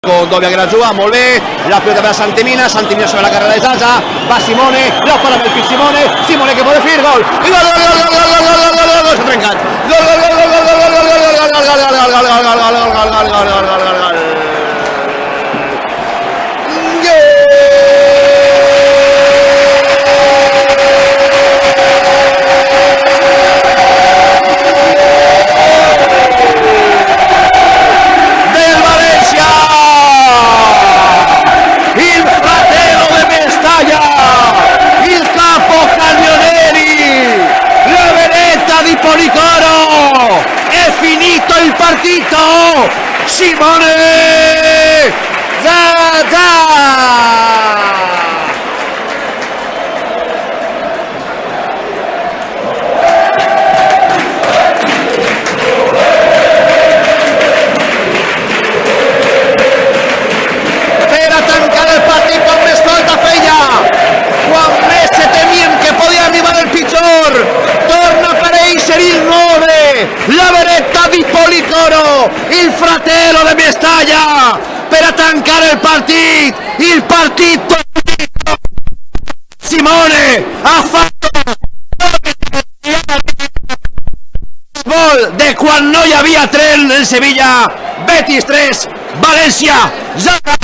Dobbia che la giù, Molé, la pilota per Santemina sobre la carrera de Zaza, va Simone, la para per Simone che vuole fer gol, i gol, s'ha trencat, Policoro, è finito il partito, Simone Zaza. Per a tancare il partit com més falta feia, quan més se temien que podia arribar el pitjor. Torna per essere il 9, la veretta di Policoro, il fratello di Mestalla, per a tancare il partito. Simone ha fatto gol de quan no hi havia tren en Sevilla. Betis 3, València 0.